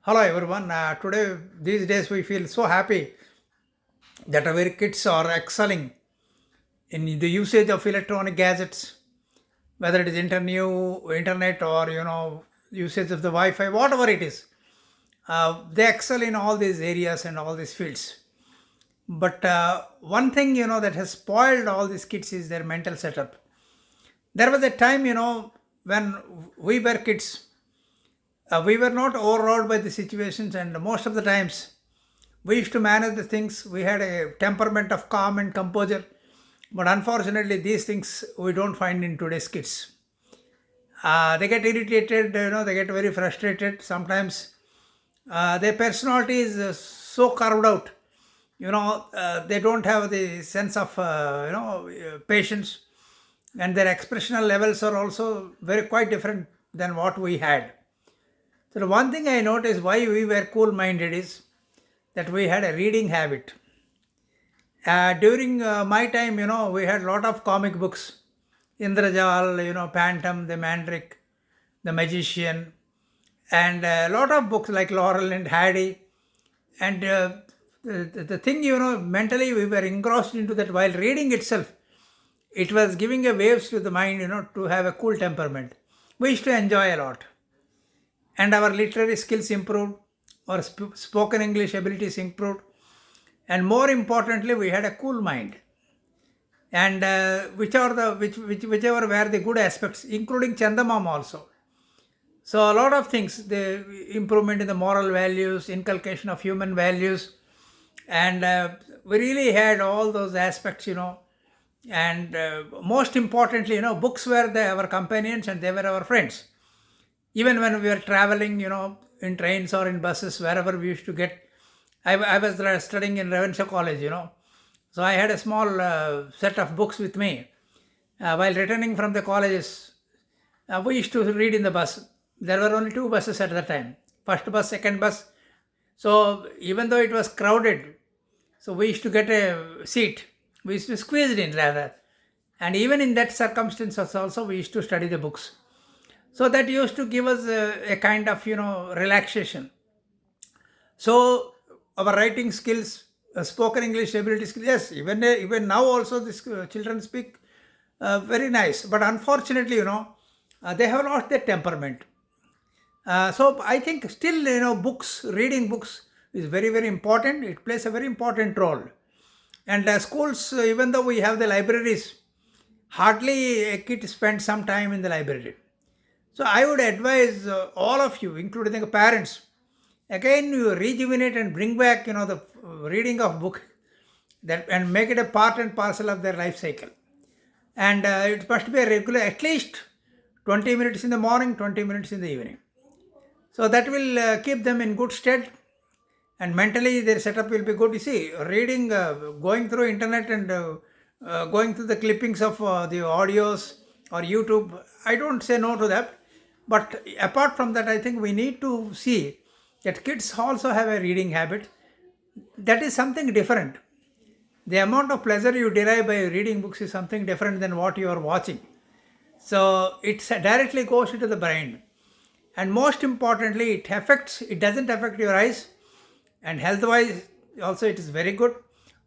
Hello everyone. Today, these days, we feel so happy that our kids are excelling in the usage of electronic gadgets, whether it is internet or usage of the Wi-Fi, whatever it is. They excel in all these areas and all these fields. But one thing that has spoiled all these kids is their mental setup. There was a time when we were kids. We were not overawed by the situations, and most of the times we used to manage the things. We had a temperament of calm and composure, but unfortunately, these things we don't find in today's kids. They get irritated, they get very frustrated. Sometimes their personality is so carved out. They don't have the sense of patience, and their expressional levels are also very quite different than what we had. So the one thing I noticed why we were cool-minded is that we had a reading habit. During my time, we had a lot of comic books. Indrajal, Phantom, The Mandrake, The Magician, and a lot of books like Laurel and Hardy. And the thing, mentally we were engrossed into that while reading itself. It was giving a waves to the mind, to have a cool temperament. We used to enjoy a lot. And our literary skills improved, our spoken English abilities improved, and more importantly, we had a cool mind. And whichever were the good aspects, including Chandamam also. So a lot of things, the improvement in the moral values, inculcation of human values, and we really had all those aspects, and most importantly, books were our companions and they were our friends. Even when we were traveling, in trains or in buses, wherever we used to get, I was studying in Rao'S College, so I had a small set of books with me. While returning from the colleges, we used to read in the bus. There were only two buses at that time, first bus, second bus. So even though it was crowded, so we used to get a seat. We used to squeeze it in rather. And even in that circumstances also, we used to study the books. So that used to give us a kind of relaxation. So our writing skills, spoken English ability skills, yes, even now also these children speak very nice, but unfortunately, they have lost their temperament. So I think still, books, reading books is very, very important. It plays a very important role. And schools, even though we have the libraries, hardly a kid spends some time in the library. So I would advise all of you, including the parents, again you rejuvenate and bring back, the reading of book that and make it a part and parcel of their life cycle. And it must be a regular, at least 20 minutes in the morning, 20 minutes in the evening. So that will keep them in good stead, and mentally their setup will be good. You see, reading, going through internet and going through the clippings of the audios or YouTube, I don't say no to that. But apart from that, I think we need to see that kids also have a reading habit. That is something different. The amount of pleasure you derive by reading books is something different than what you are watching. So it directly goes into the brain. And most importantly, it doesn't affect your eyes, and health wise also it is very good.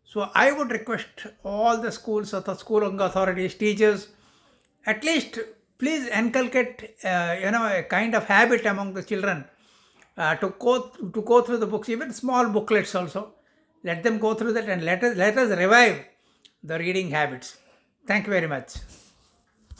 So I would request all the schools or the school authorities, teachers, at least please inculcate a kind of habit among the children to go through the books, even small booklets also. Let them go through that, and let us revive the reading habits. Thank you very much.